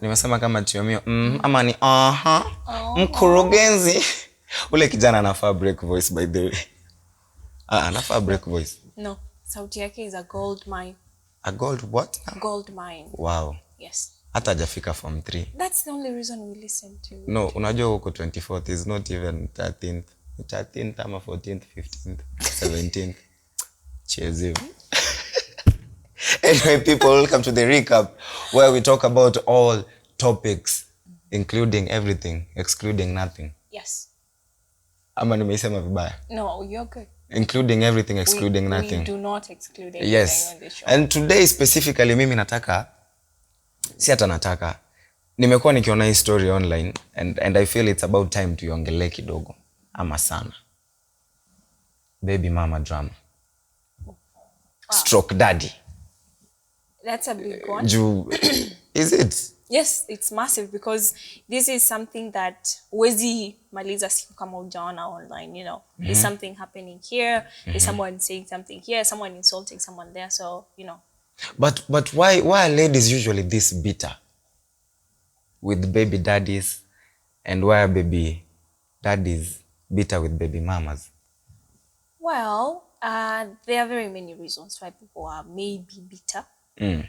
Nimesema kama Chiomio. Ama ni mkurugenzi. Ule kijana anafaa break voice by the way. Anafaa break voice. No, sauti yake is a gold mine. A gold what? A gold mine. Wow. Yes. Hata hajafika form 3. That's the only reason we listen to. No, unajua huko 24th is not even 13th. 13th ama 14th, 15th, 17th. Cheers. Anyway, people, welcome to the recap where we talk about all topics, including everything, excluding nothing. Yes. Ama nimeisema vibaya? No, you're good. Including everything, excluding nothing. We do not exclude anything yes. on this show. And today specifically mimi nataka, nimekuwa nikiona hii story online and I feel it's about time tuiongelee kidogo ama sana. Baby mama drama. Wow. Stroke daddy. That's a big one. Is it? Yes, it's massive because this is something that wezi maliza siku kama ujaona online, you know. There's something happening here, there's someone saying something here, someone insulting someone there, so, you know. But why are ladies usually this bitter with baby daddies, and why are baby daddies bitter with baby mamas? Well, there are very many reasons why people are maybe bitter.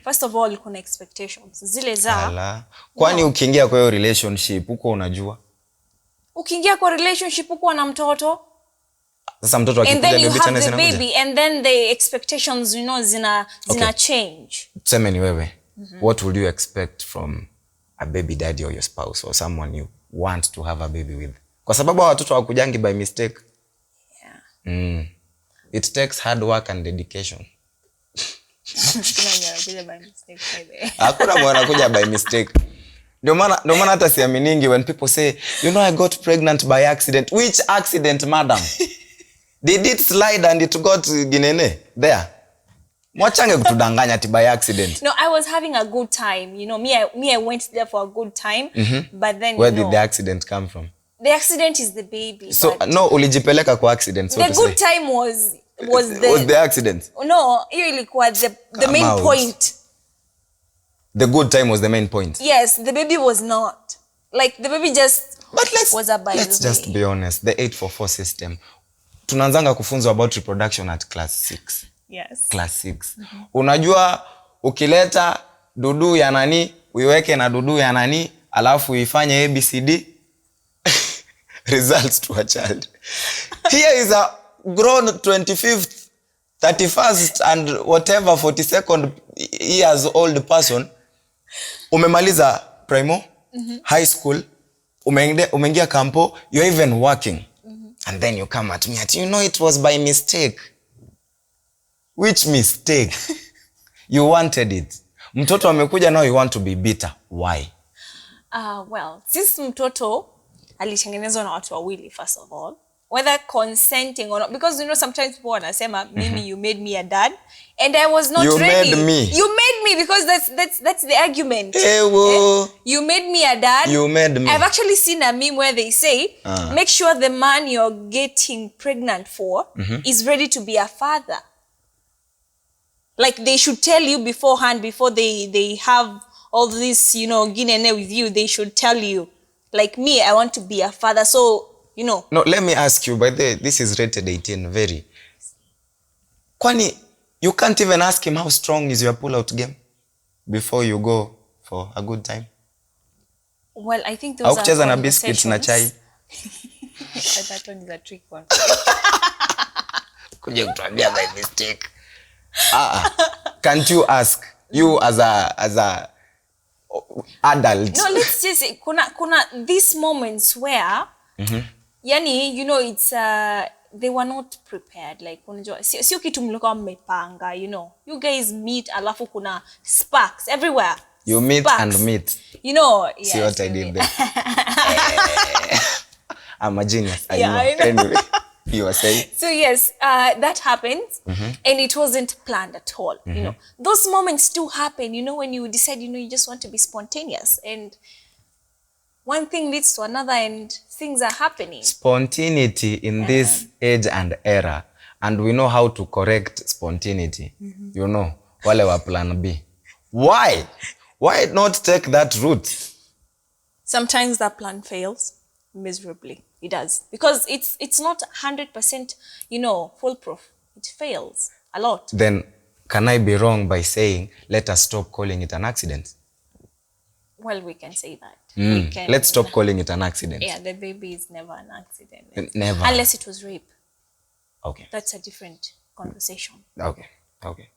First of all, kuna expectations. Zile za kwani ukiingia kwa hiyo relationship uko unajua? Ukiingia kwa relationship uko na mtoto. Sasa mtoto akikuja baby tena zinakuja. Baby and then the expectations, you know, zina change. Tuseme ni wewe. What would you expect from a baby daddy or your spouse or someone you want to have a baby with? Kwa sababu watoto hawakujangi by mistake. Yeah. It takes hard work and dedication. Hakuna mwana kuja by mistake. Ndio maana hata siaminingi when people say, you know, I got pregnant by accident. Which accident, madam? Did it slide and it got ginene there? Mwachange kutudanganya ati by accident. No, I was having a good time. You know, I went there for a good time. But then, where did the accident come from? The accident is the baby. So, no, ulijipeleka kwa accident, so the good time was the accident. No, hiyo ilikuwa the main point. The good time was the main point. Yes, the baby was not. Like the baby just was a baby. Let's just be honest. The 844 system. Tunaanzanga kufunzwa about reproduction at class 6. Yes. Class 6. Unajua ukileta dudu ya nani, uiweke na dudu ya nani, alafu uifanye ABCD results to a child. Here is a grown 25th, 31st and whatever 42nd years old person. Umemaliza primo, high school, umeingia kampo, you're even working. And then you come at me you know it was by mistake. Which mistake? You wanted it. Mtoto amekuja, now you want to be bitter. Why? Well, since mtoto alitengenezwa na watu wawili, first of all, whether consenting or not, because you know sometimes people wanasema mimi you made me a dad and I was not ready. You made me because that's the argument. You made me a dad. You made me. I've actually seen a meme where they say make sure the man you're getting pregnant for is ready to be a father. Like they should tell you beforehand, before they have all this, you know, ginene with you, they should tell you, like me, I want to be a father. So, you know. No, let me ask you, by the way, this is rated 18, very. Kwani, you can't even ask him how strong is your pull-out game before you go for a good time? Well, I think those are na biscuits na chai. That one is a trick one. Kuja kutuambia by mistake. Can't you ask, you as a adult? No, let's just say, kuna these moments where yani, you know, it's they were not prepared. Like unajua sio kitu mlikuwa mmepanga, you know. You guys meet alafu kuna sparks everywhere. You meet and meet. You know, yes. See what I did there? I'm a genius. I know. Anyway, you were saying? So yes, that happens, and it wasn't planned at all. You know, those moments do happen. You know, when you decide, you know, you just want to be spontaneous, and one thing leads to another, and things are happening. Spontaneity in this age and era, and we know how to correct spontaneity. You know, wale wa plan B. Why? Why not take that route? Sometimes that plan fails miserably. It does. Because it's not 100%, foolproof. It fails a lot. Then can I be wrong by saying, let us stop calling it an accident? Well, we can say that. Let's stop calling it an accident. Yeah, the baby is never an accident. Never. Unless it was rape. Okay. That's a different conversation. Okay.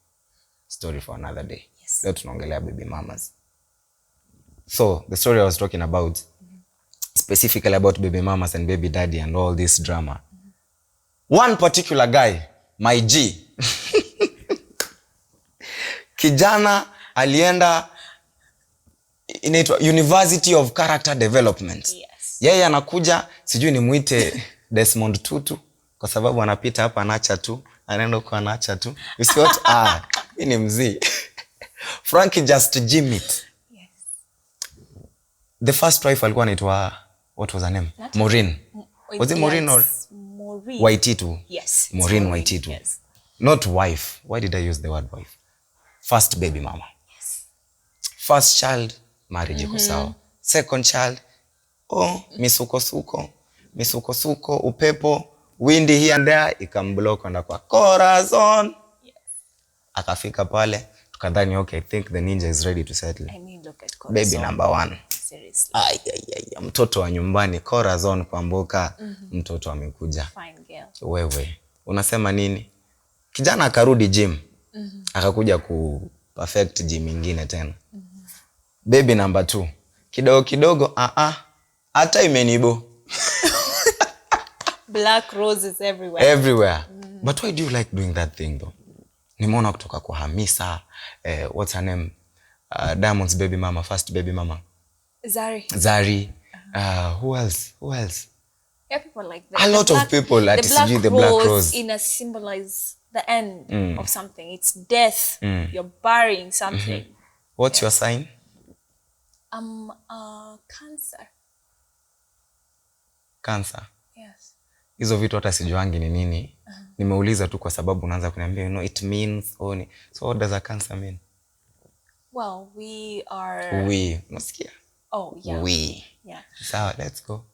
Story for another day. Yes. Let's tunaongelea baby mamas. So, the story I was talking about, specifically about baby mamas and baby daddy and all this drama. One particular guy, my G, kijana alienda inaitwa University of Character Development. Yes. Yeye anakuja, sijui nimuite Desmond Tutu, kwa sababu anapita hapa anacha tu, anaenda huko anacha tu. You see what? Hii ni mzee. Frankie just Jim it. Yes. The first wife alikuwa anaitwa, what was her name? Maureen. Was it Maureen or Maureen. Waititu? Yes. Maureen Waititu. Yes. Not wife. Why did I use the word wife? First baby mama. Yes. First child, marriage iko sawa. Second child, misuko-suko, upepo, windy here and there, ikamblock anda kwa corazon. Yes. Akafika pale, tukadhani okay, I think the ninja is ready to settle. I mean, look at corazon. Baby number 1. Seriously. Mtoto wa nyumbani, corazon kwamboka, mtoto amekuja. Fine girl. Wewe, unasema nini? Kijana akarudi gym. Akakuja ku perfect gym ingine tena. Baby number 2. Kidogo, hata imenibo. Black roses everywhere. Everywhere. But why do you like doing that thing though? Nimeona kutoka kwa Hamisa, what's her name? Diamond's baby mama, first baby mama. Zari. Who else? Yeah, people like that. A lot of people at the black rose. In a symbolize the end of something. It's death. You're burying something. What's your sign? Cancer. Cancer. Yes. Hizo vitu hata sijuangi ni nini. Nimeuliza tu kwa sababu unaanza kuniambia, it means only. So what does a cancer mean? Well, we are... Unasikia? Oh, yeah. Yeah. Sawa, let's go.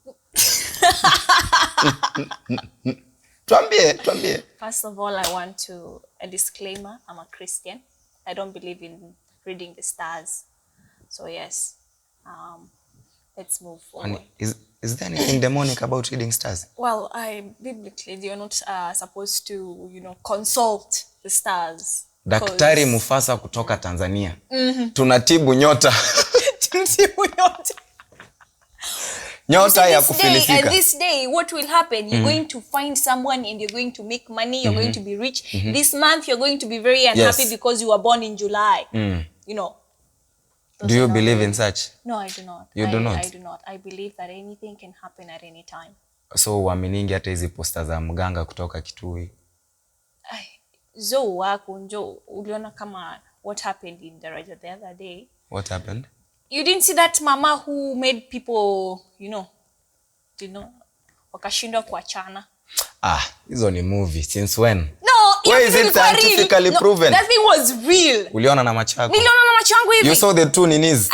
Tuambie. First of all, I want to... A disclaimer, I'm a Christian. I don't believe in reading the stars. So yes, let's move forward. And is there anything demonic about reading stars? Well, biblically, you're not supposed to, consult the stars. Daktari Mufasa kutoka Tanzania. Tunatibu nyota. Nyota ya kufilisika. And this day, what will happen? You're going to find someone and you're going to make money. You're going to be rich. This month, you're going to be very unhappy because you were born in July. Do you believe in such? No, I do not. You do not? I do not. I believe that anything can happen at any time. So uaminingi hata hizi posta za mganga kutoka Kitui? Uliona kama what happened in the other day. What happened? You didn't see that mama who made people, wakashindwa kuachana? Hizo ni movie. Since when? No, where is it scientifically proven? That thing was real. Uliona na macho yako? Niliona na macho yangu hivi. You saw the two ninis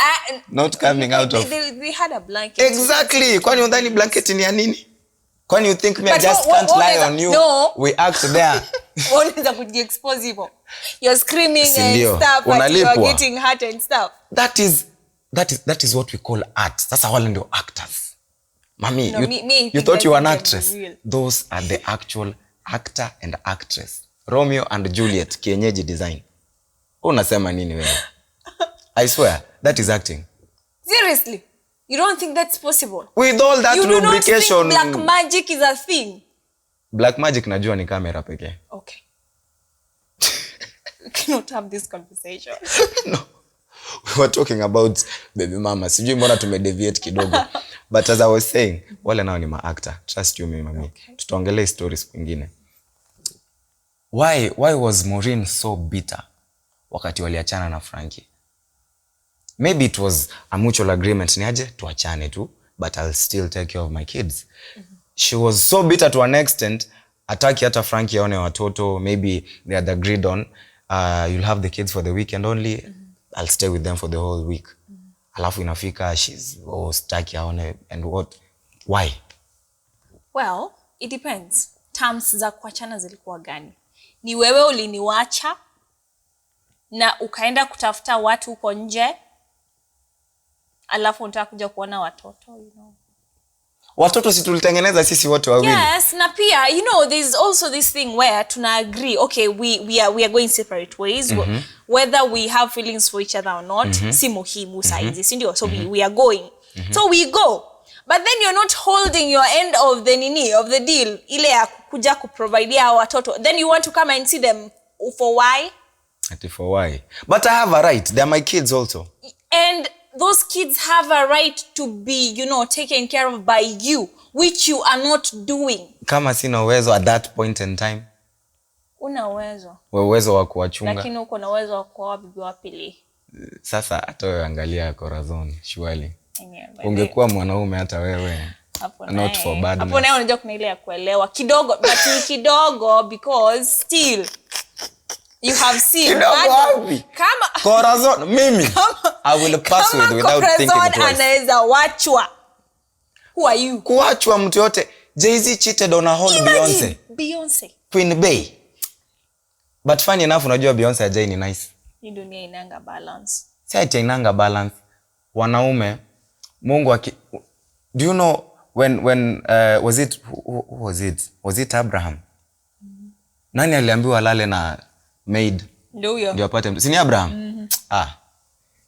not coming out of. They had a blanket. Exactly. Kwani udhani blanket ni ya nini? Kwani you think me I just can't lie on you? No. We act there. Unaweza kujiexpose hivyo. You're screaming Sindio. And stuff. Unalipwa. You're getting hurt and stuff. That is what we call art. Sasa wale ndio actors. Mami, no, you thought you were an actress. Those are the actual actor and actress. Romeo and Juliet, kienyeji design. Unasema nini wewe? I swear, that is acting. Seriously? You don't think that's possible? With all that lubrication. lubrication. You do not think black magic is a thing? Black magic najua ni kamera pekee. Okay. We cannot have this conversation. No. We were talking about baby mama. Sijui mbona tumedeviate kidogo. But as I was saying, wale nao ni ma-actor. Trust you me, mami. Okay. Tutaongelea stories kwingine. Why was Maureen so bitter wakati waliachana na Frankie? Maybe it was a mutual agreement. Ni aje tuachane tu, but I'll still take care of my kids. She was so bitter to an extent, ataki hata Frankie aone watoto. Maybe they had agreed on, you'll have the kids for the weekend only. I'll stay with them for the whole week. Alafu inafika she's stuck aone, and what, why? Well, it depends. Terms za kuachana zilikuwa gani? Ni wewe uliniwacha na ukaenda kutafuta watu huko nje, alafu unataka kuja kuona watoto, you know. Watoto si tulitengeneza sisi wote wawili. Yes, na pia, you know, there's also this thing where tuna agree, okay, we are going separate ways. Whether we have feelings for each other or not, si muhimu saizi, si ndio? So we are going. So we go. But then you're not holding your end of the deal, ile ya kuja kuprovide watoto. Then you want to come and see them for why? For why? But I have a right. They're my kids also. And those kids have a right to be, you know, taken care of by you, which you are not doing. Kama sina uwezo at that point in time. Una uwezo. Uwezo wa kuwachunga. Lakini uko na uwezo wa kuoa bibi wa pili. Sasa hata wewe angalia Corazon, surely. Ungekuwa mwanaume hata wewe. Not for bad. Hapo nayo unajua kuna ile ya kuelewa kidogo, but kidogo because still you have seen kama Corazon mimi I will pass with without thinking twice. Anaweza wachwa. Who are you? Kuachwa mtu yote. Jay-Z cheated on a whole Beyonce. Queen Bey. But funny enough unajua Beyonce ya Jay ni nice. Hii dunia inanga balance. Si ati inanga balance. Wanaume Mungu do you know when was it who was it Abraham? Nani aliambiwa lale na maid? Ndio apate. Si ni Abraham?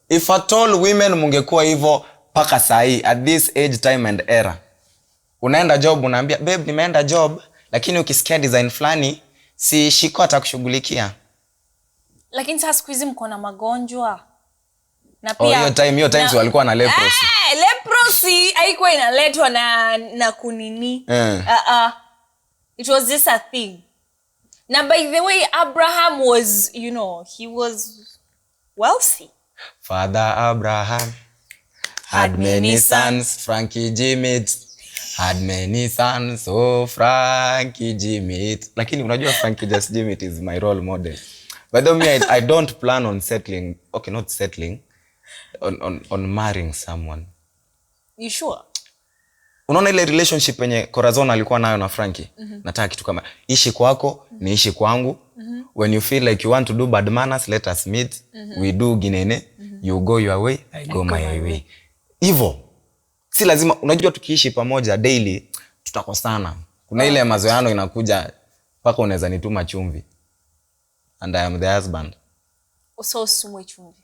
If at all women mungekuwa hivyo paka sahi at this age time and era. Unaenda job unaambia babe nimeenda job, lakini ukisikia design flani si shiko atakushughulikia. Lakini sasa siku hizi mko na magonjwa. Na pia hiyo time walikuwa na leprosy. Leprosy haikuwa inaletwa na kunini. It was just a thing. Now, by the way, Abraham was, you know, he was wealthy. Father Abraham had many sons. Frankie Jimit had many sons. Oh, Frankie Jimit. Lakini unajua Frankie just Jimit is my role model. By the way, I don't plan on settling. Okay, not settling. On marrying someone. You sure? Unaona ile relationship yenye Corazon alikuwa nayo na Frankie? Nataka kitu kama ishi kwako, niishi kwangu. When you feel like you want to do bad manners, let us meet. We do ginene. You go your way, I go my way. Hivyo. Si lazima unajua tukiishi pamoja daily tutakosana. Kuna ile mazoeano inakuja paka unaweza nituma chumvi. And I am the husband. So sumwe chumvi.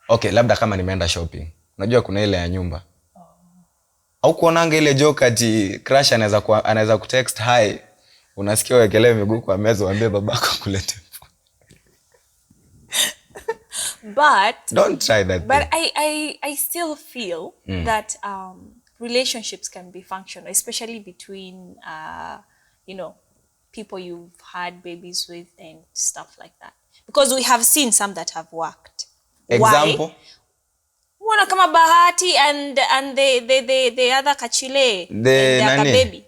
Okay, labda kama nimeenda shopping. Unajua kuna ile ya nyumba. Au kuonanga ile joke ati crush anaweza kutext hi. Unasikia wekelee miguu kwa meza uambie babako kulete. But don't try that. But I still feel that relationships can be functional, especially between you know, people you've had babies with and stuff like that. Because we have seen some that have worked. Example? Wana kama Bahati and the other Kachile, the baby.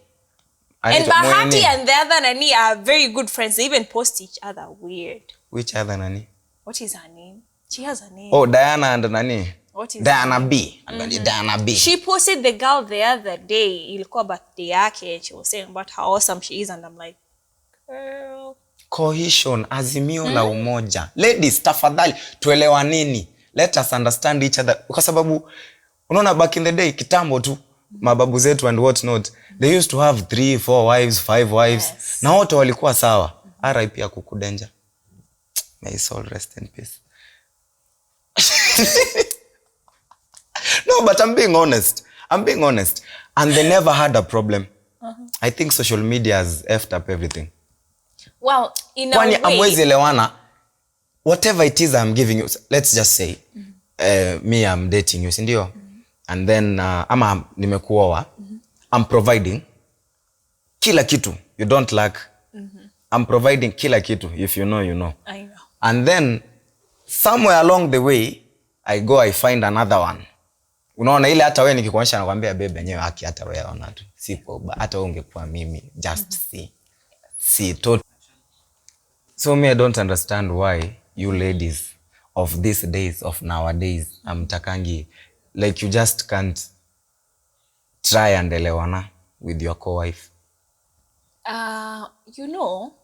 And Bahati and the other Nani are very good friends. They even post each other. Weird. Which other Nani? What is her name? She has a name. Oh, Diana and Nani. What is Diana B. Diana B. She posted the girl the other day. Ilikuwa birthday yake, and she was saying about how awesome she is, and I'm like, girl. Cohesion, azimio la umoja. Ladies, tafadhali tuelewaneni. Let us understand each other. Kwa sababu unaona back in the day kitambo tu mababu zetu and what not, they used to have 3, 4 wives, 5 wives. Yes. Na wote walikuwa sawa. RIP ya kukudenja. May his soul rest in peace. No, but I'm being honest. And they never had a problem. I think social media has effed up everything. Well, in a way, amwezi elewana, whatever it is I'm giving you, let's just say, me I'm dating you, sindio? And then, ama nimekuoa, I'm providing kila kitu, you don't lack. I'm providing kila kitu, if you know, you know. I know. And then, somewhere along the way, I find another one. Unaona ile hata wewe nikikuonyesha nakwambia bebe nyewe haki hata wewe ona tu. Sipo hata wewe ungekuwa mimi, just see. See, so me I don't understand why you ladies of these days, of nowadays, amtakangi, like you just can't try and elewana with your co-wife? You know,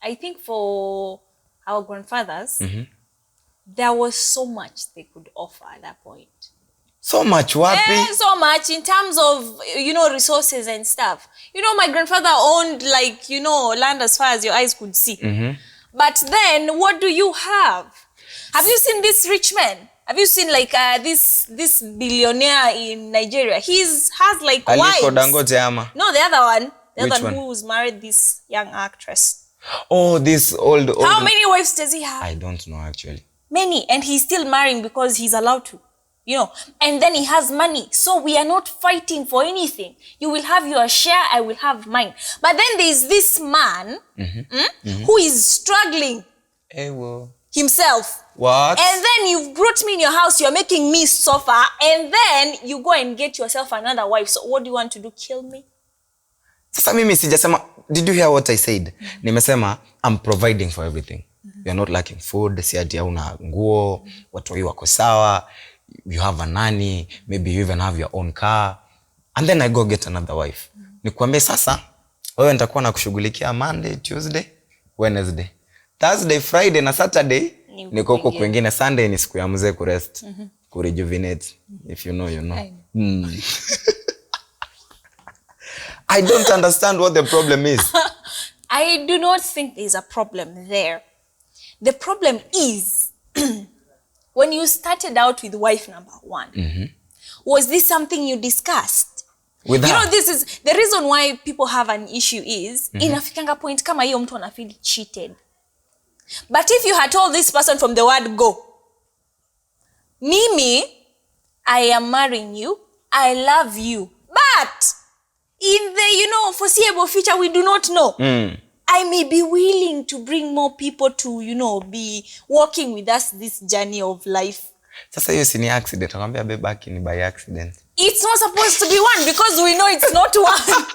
I think for our grandfathers, there was so much they could offer at that point. So much wapi? So much in terms of, you know, resources and stuff. You know, my grandfather owned, like, you know, land as far as your eyes could see. But then, what do you have? Have you seen this rich man? Have you seen, like, this billionaire in Nigeria? Has, like, Aliko wives. Dangote ama? No, the other one. The Which other one? one who's married this young actress. Oh, this old. How many wives does he have? I don't know, actually. Many. And he's still marrying because he's allowed to. You know, and then he has money. So we are not fighting for anything. You will have your share, I will have mine. But then there's this man who is struggling himself. What? And then you've brought me in your house, you're making me suffer, and then you go and get yourself another wife. So what do you want to do? Kill me? Sasa mimi sijasema, did you hear what I said? Nimesema, I'm providing for everything. You're not lacking food, si ati hauna nguo, watoi wako sawa. You have a nanny, maybe you even have your own car, and then I go get another wife. Nikwambie sasa, wewe nitakuwa nakushughulikia Monday, Tuesday, Wednesday, Thursday, Friday na Saturday niko huko kwingine. Sunday ni siku ya mzee kurest, kurejuvenate. If you know, you know. I don't understand what the problem is. I do not think there's a problem there. The problem is when you started out with wife number one, was this something you discussed? With her? You know, this is the reason why people have an issue is, inafikanga point kama hiyo mtu ana feel cheated. But if you had told this person from the word go, Mimi, I am marrying you, I love you, but in the, you know, foreseeable future, we do not know. I may be willing to bring more people to, you know, be walking with us this journey of life. Sasa hiyo si ni accident. Nakwambia bebaki ni by accident. It's not supposed to be one because we know it's not one.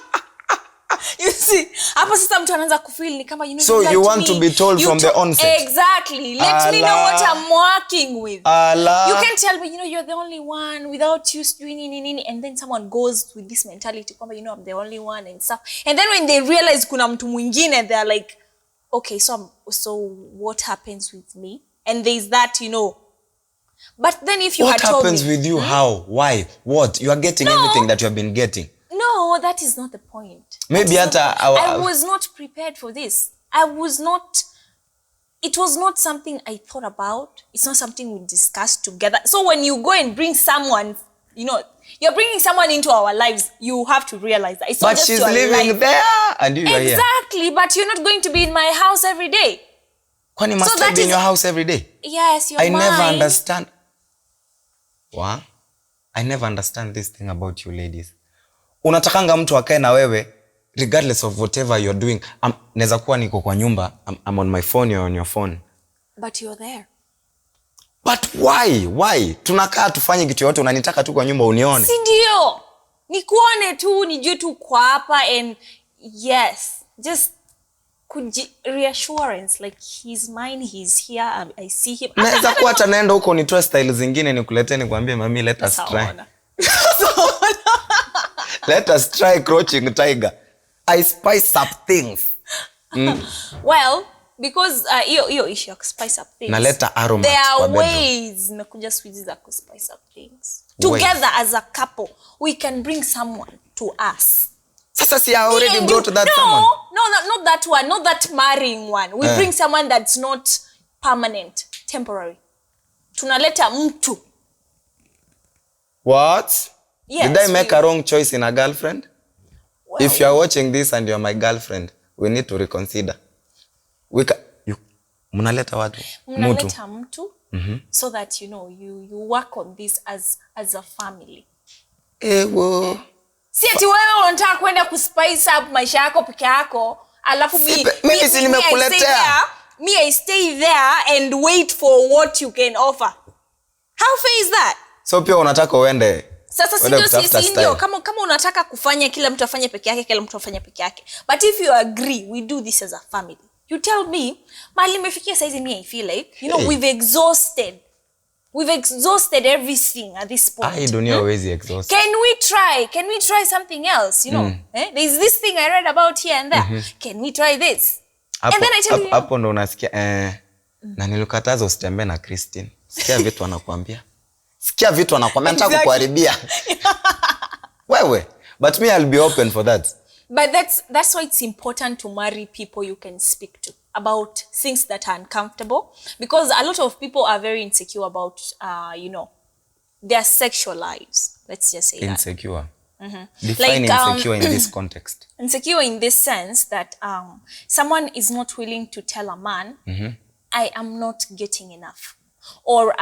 You see, hapo sasa mtu anaanza kufeel ni kama, you know, so you want to be told from the onset. Exactly. Let me know what I'm working with. You can tell me, you know, you're the only one without you doing nini, and then someone goes with this mentality, you know, I'm the only one and stuff. And then when they realize kuna mtu mwingine, they're like, okay, so what happens with me? And there's that, you know. But then if you had told me, what happens with you? How? Why? What? You are getting everything that you have been getting. No, that is not the point. Maybe I was not prepared for this. It was not something I thought about. It's not something we discussed together. So when you go and bring someone, you know, you're bringing someone into our lives, you have to realize that. It's not just she's your living life. there and you are here. Exactly, but you're not going to be in my house every day. Kwani must I be in your house every day? Yes, you're mine. I never understand. What? I never understand this thing about you ladies. Unatakanga mtu akae na wewe regardless of whatever you're doing. Naweza kuwa niko kwa nyumba, I'm on my phone, you're on your phone. But you're there. But why? Why? Tunakaa tufanye kitu yote, unanitaka tu kwa nyumba unione. Si ndio? Nikuone tu, nijue tu kwa hapa, and yes, just reassurance, like he's mine, he's here, I see him. Naweza kuwa hata naenda huko nitoe style zingine nikuletee nikwambie mami, let us try. Let us try crouching tiger. I spice up things. Well, because hiyo issue ya spice up things. Naleta aromat. There are ways nakuja sweets za spice up things. Together as a couple, we can bring someone to us. Sasa si I already brought that someone. No, not that one, not that marrying one. We bring someone that's not permanent, temporary. Tunaleta mtu. What? Yes, did I make a wrong choice in a girlfriend? Well, if you are watching this and you're my girlfriend, we need to reconsider. Mnaleta watu? Mnaleta mtu. So that, you know, you work on this as a family. Ewo. Si ati wewe unataka kwenda kuspice up maisha yako peke yako, alafu mimi si nimekuletea. I stay there and wait for what you can offer. How fair is that? So pia unataka uende. Sasa si ndio kama unataka kufanya kila mtu afanye peke yake, kila mtu afanye peke yake. But if you agree, we do this as a family. You tell me, mali mefikia saizi me, I feel like, you know, Hey. we've exhausted everything at this point. I don't know always exhaust. Can we try something else, you know? There's this thing I read about here and there. Can we try this? And then I tell you. Hapo ndo unasikia na nilikataza usitembe na Christine. Sikia vitu anakuambia. Nataka kukuharibia. Wewe. But me, I'll be open for that. But that's why it's important to marry people you can speak to about things that are uncomfortable, because a lot of people are very insecure about you know, their sexual lives. Let's just say insecure. that. Define insecure in this context. Insecure in this sense that someone is not willing to tell a man, I am not getting enough, or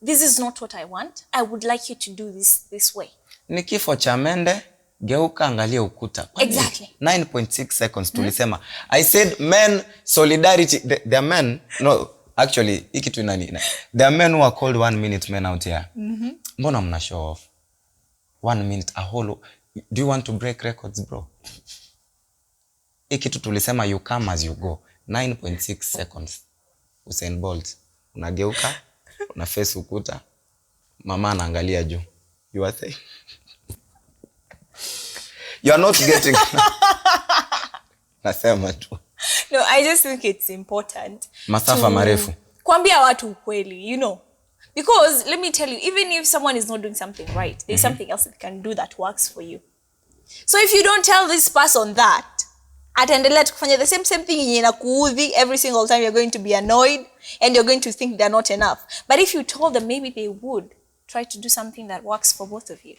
this is not what I want. I would like you to do this way. Ni kifo cha mende, geuka angalia ukuta. Exactly. 9.6 seconds tulisema. I said men solidarity. There are men, no, actually, hiki tu nani. There are men who are called 1 minute men out here. Mbona mna show off? 1 minute, a whole. Do you want to break records, bro? Hiki tu tulisema, you come as you go. 9.6 seconds. Usain Bolt. Unageuka, una face ukuta. Mama anaangalia juu. You are saying you are not getting. Nasema tu. No, I just think it's important. Masafa marefu. Kuambia watu ukweli, you know. Because let me tell you, even if someone is not doing something right, there's something else that can do that works for you. So if you don't tell this person that, ataendelea kufanya the same thing yenye inakuudhi, every single time you're going to be annoyed and you're going to think they're not enough. But if you told them, maybe they would try to do something that works for both of you.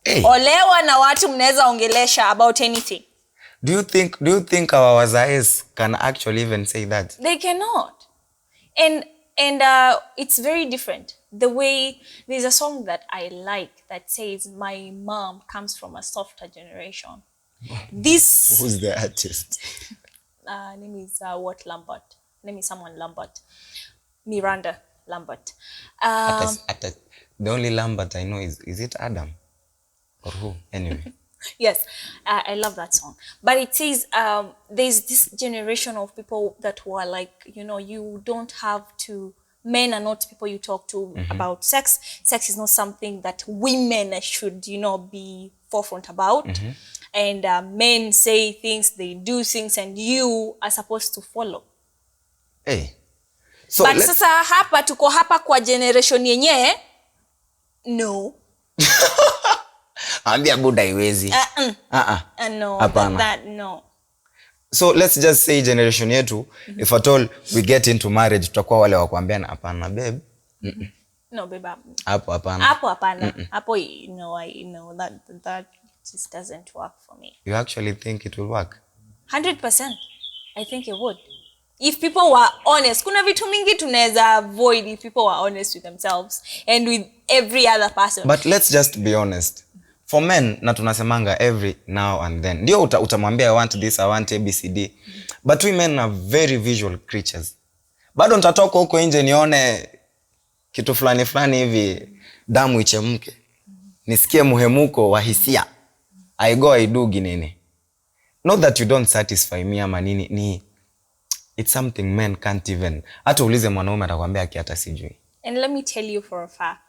Hey. Olewa na watu mnaweza ongelesha about anything. Do you think our wazais can actually even say that? They cannot. And it's very different. The way there's a song that I like that says my mom comes from a softer generation. This Who's the artist? name is what Lambert. Name is someone Lambert. Miranda Lambert. The only Lambert I know is it Adam? Or who? Anyway. Yes, I love that song. But it says there's this generation of people that were like, you know, you don't have to, men are not people you talk to about sex. Sex is not something that women should, you know, be forefront about. And men say things, they do things, and you are supposed to follow. Hey. So but sasa hapa tuko hapa kwa generation yenye no. Ambia buda iwezi. No, that no. So let's just say generation yetu, if at all we get into marriage, tutakuwa wale wa kuambiana hapana babe. No babe. Hapo hapana. Hapo no, that just doesn't work for me. You actually think it will work? 100%. I think it would. If people were honest, kuna vitu mingi tunaweza avoid if people were honest with themselves and with every other person. But let's just be honest. For men, na tunasemanga every now and then. Ndio utamwambia I want this, I want ABCD. But we men are very visual creatures. Bado nitatoka huko nje nione kitu fulani hivi, damu ichemke. Nisikie muhemuko wa hisia. I go, I do ginene. Not that you don't satisfy me ama nini. It's something men can't even. Hata ulize mwanaume atakwambia hata sijui. And let me tell you for a fact.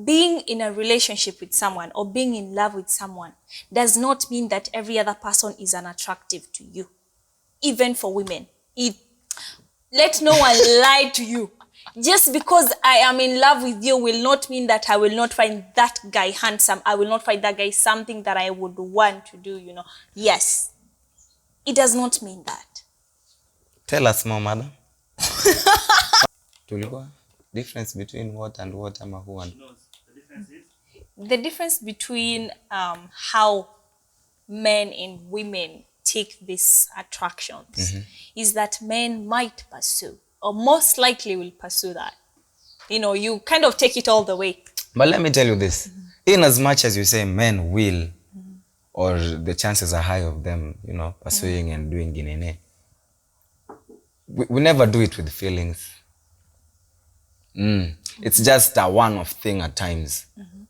Being in a relationship with someone or being in love with someone does not mean that every other person is unattractive to you. Even for women. Let no one lie to you. Just because I am in love with you will not mean that I will not find that guy handsome. I will not find that guy something that I would want to do, you know. Yes. It does not mean that. Tell us more, madam. Tulikuwa difference between what and what ama who and the difference between how men and women take these attractions is that men might pursue or most likely will pursue that. You know, you kind of take it all the way. But let me tell you this. In as much as you say men will or the chances are high of them, you know, pursuing and doing ginene, we never do it with feelings. It's just a one-off thing at times.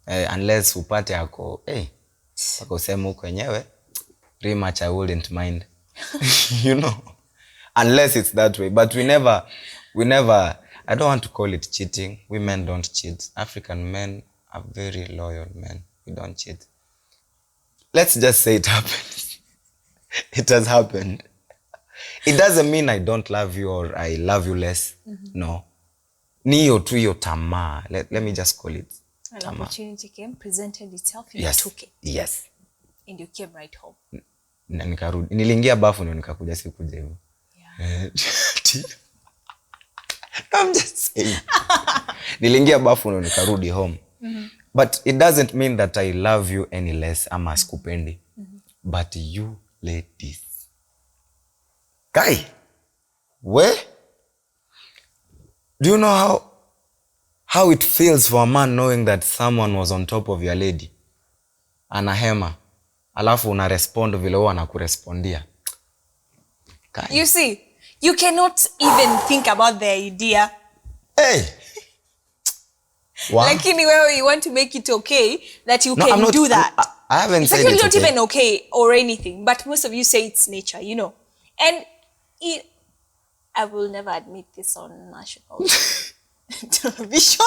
Unless upate ako, pako sema uko enyewe, rematch, I wouldn't mind. You know, unless it's that way. But we never, I don't want to call it cheating. Women don't cheat. African men are very loyal men. We don't cheat. Let's just say it happened. It has happened. It doesn't mean I don't love you or I love you less. No. Niyo tu yo tamaa. Let me just call it An tamaa. opportunity came, presented itself, you Yes. took it. Yes. And you came right home. Na nikarudi. Niliingia bafu ndio nikakuja, sikuja hivyo. Yeah. I'm just saying. Niliingia bafu ndio nikarudi home. But it doesn't mean that I love you any less ama sikupendi. But you ladies. Guy, where? Do you know how it feels for a man knowing that someone was on top of your lady? Anahema. Alafu una respond vile huwa anakurespondia. You see, you cannot even think about the idea. Hey. Wow. Lakini wewe, you want to make it okay that you can I'm do that. I haven't It's said actually it's not okay. even okay or anything, but most of you say it's nature, you know. And I will never admit this on national television.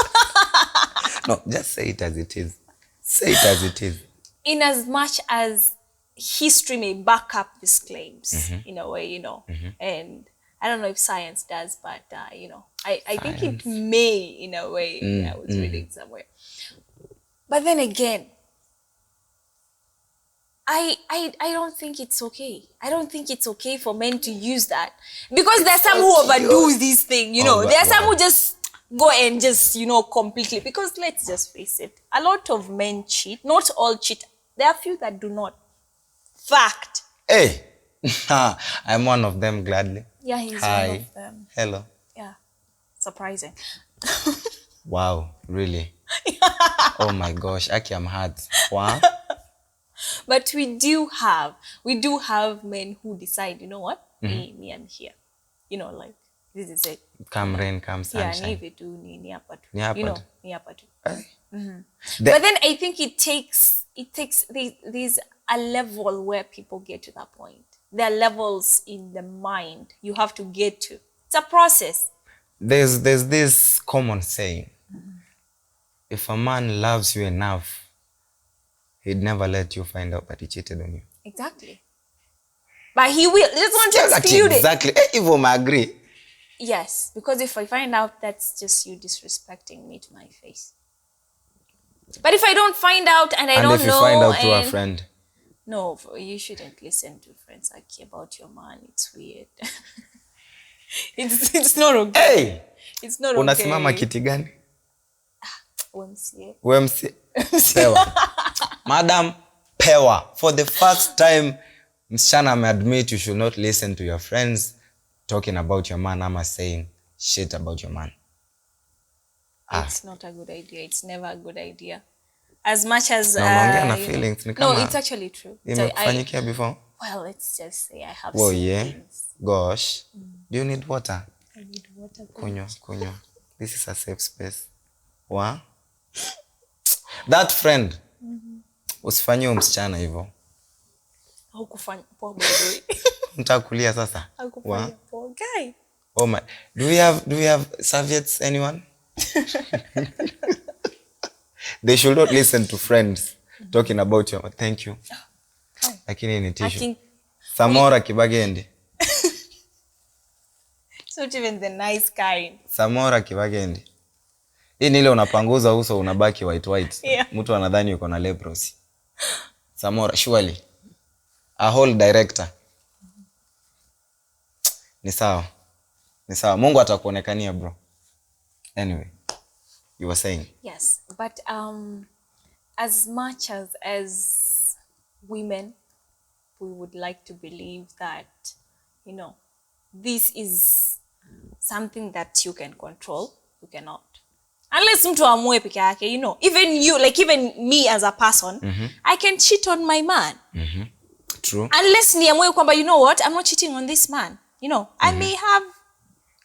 No, just say it as it is. Say it as it is. In as much as history may back up these claims, in a way, you know. And I don't know if science does, but, you know, I think it may, in a way. I was reading somewhere. But then again, I don't think it's okay. I don't think it's okay for men to use that. Because there are some who overdo this thing, you know. There are some who just go and just, you know, completely. Because let's just face it. A lot of men cheat. Not all cheat. There are few that do not. Fact. Hey. I'm one of them, gladly. Yeah, he's Hi. one of them. Hello. Yeah. Surprising. Wow, really? Oh my gosh, Aki, I'm hurt. Wow. But we do have men who decide, you know what? Me, I'm here. You know, like, this is it. Come rain, come Yeah, sunshine. ni hapa tu. Ni hapa You know, tu. ni hapa tu. The- But then I think it takes there's a level where people get to that point. There are levels in the mind you have to get to. It's a process. There's this common saying. If a man loves you enough, he'd never let you find out that he cheated on you. Exactly. But he will. Let's not exclude it. Exactly. Even I agree. Yes, because if I find out, that's just you disrespecting me to my face. But if I don't find out and I don't know, and if you find out through a friend. No, you shouldn't listen to friends Aki about your man. It's weird. it's not okay. Hey! It's not okay. Unasimama kiti gani? UMCA. UMC. Pewa. Madam, pewa. For the first time, msichana ameadmit you should not listen to your friends talking about your man ama saying shit about your man. It's not a good idea. It's never a good idea. As much as unaongea na feelings ni kama no, it's actually true. Imekufanyikia before? Well, let's just say I have Oh seen yeah. things. Gosh. Do you need water? I need water. Kunywa. This is a safe space. Wa? That friend. Usifanyie msichana hivyo. Haukufanya poa boy. Mtakulia sasa. Haukufanya poa guy. Oh my. Do we have serviettes, anyone? They should not listen to friends talking about your. Thank you. Lakini ni tissue. Samora Kibagendi. It's not even the nice kind. Samora Kibagendi. Hii ni ile unapanguza uso unabaki white. Yeah. Mtu anadhani yuko na leprosy. Samora, surely. A whole director. Ni sawa. Mungu atakuonekania, bro. Anyway, you were saying. Yes, but as much as women, we would like to believe that, you know, this is something that you can control. You cannot. Unless mtu amue peke yake, you know. Even you, like even me as a person, I can cheat on my man. True. Unless niamue kwamba, you know what, I'm not cheating on this man. You know, I may have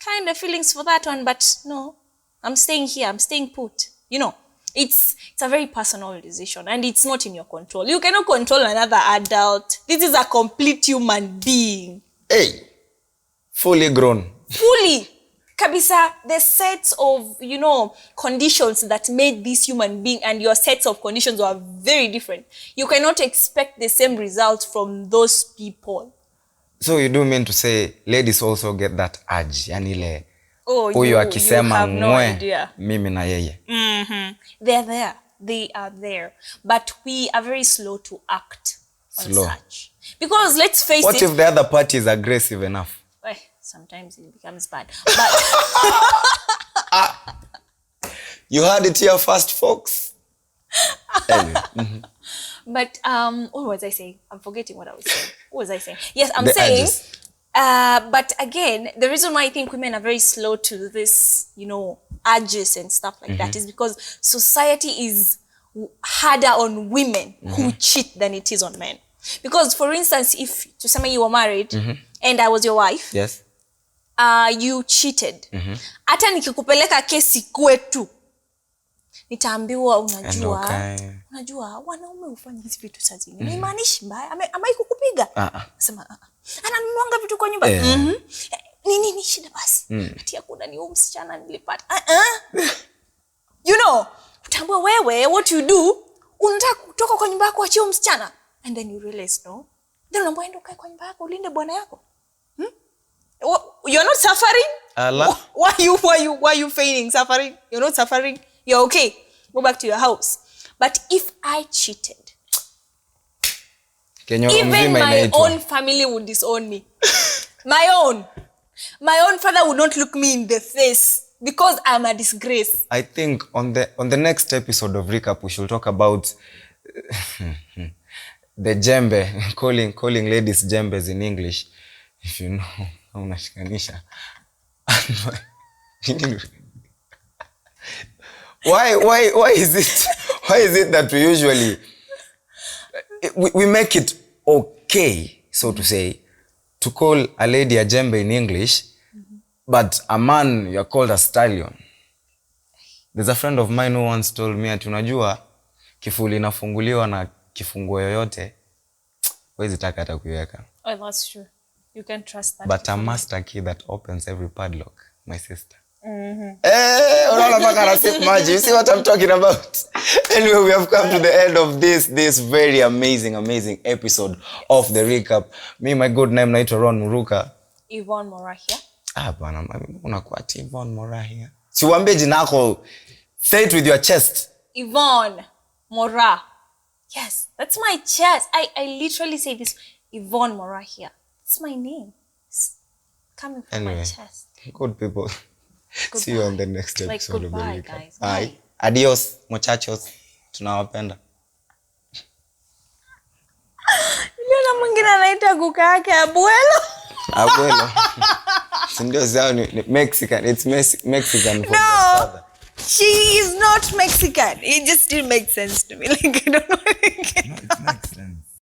kind of feelings for that one, but no, I'm staying here, I'm staying put, you know. It's a very personal decision, and it's not in your control. You cannot control another adult. This is a complete human being. Hey, fully grown. Fully. Kabisa, the sets of, conditions that made this human being and your sets of conditions are very different. You cannot expect the same results from those people. So you do mean to say ladies also get that urge, yani ile you have no idea. Mimi na yeye. They're there. They are there. But we are very slow to act on such. Because let's face it. What if the other party is aggressive enough? Sometimes it becomes bad. But you heard it here first, folks. Anyway. But what was I saying? I'm forgetting what I was saying. What was I saying? Yes, I'm saying but again, the reason why I think women are very slow to this, urges and stuff like that is because society is harder on women who cheat than it is on men. Because for instance, if to somebody you were married and I was your wife, yes, you cheated. Hata nikikupeleka kesi kwetu, nitaambiwa unajua wanaume hufanya hizi vitu saa zingine. Nimaanishi mbaya, amai kukupiga. Sema ananunuanga vitu kwa nyumba. Nini shida basi? Ati hakuna ni msichana nilipata. Utaambiwa wewe what you do, unataka kutoka kwa nyumba yako achie msichana. And then you realize no. Then unaenda ukae kwa nyumba yako ulinde bwana yako. You're not suffering? Why you feigning suffering? You're not suffering. You're okay. Go back to your house. But if I cheated, even my own family would disown me. My own father would not look me in the face because I'm a disgrace. I think on the next episode of Recap we should talk about the jembe, calling ladies jembes in English. If you know, unashikanisha. Why is it that we usually we make it okay, so to say, to call a lady a jembe in English, but a man you're called a stallion? There's a friend of mine who once told me ati unajua kifuli inafunguliwa na kifunguo yoyote huwezi taka hata kuiweka. Oh, that's true. You can trust that. But a master key that opens every padlock, my sister. Mm-hmm. You see what I'm talking about? Anyway, we have come to the end of this very amazing episode of the recap. Me, my good name naitwa Ron Muruka. Yvonne Morahia. Bwana, unakuwa Yvonne Morahia. Siwaambie jina lako. Say it with your chest. Yvonne Mora. Yes, that's my chest. I literally say this. Yvonne Morahia. It's my name. It's coming from my chest. Good people. Goodbye. See you on the next episode of the recap. Guys. Bye. Adios, muchachos. Tunawapenda. Niliona mwingine anaita kuka yake abuelo. Abuelo. Sindio zao ni Mexican. It's Mexican for the father. She is not Mexican. It just didn't make sense to me. Like, I don't know. No, it makes sense.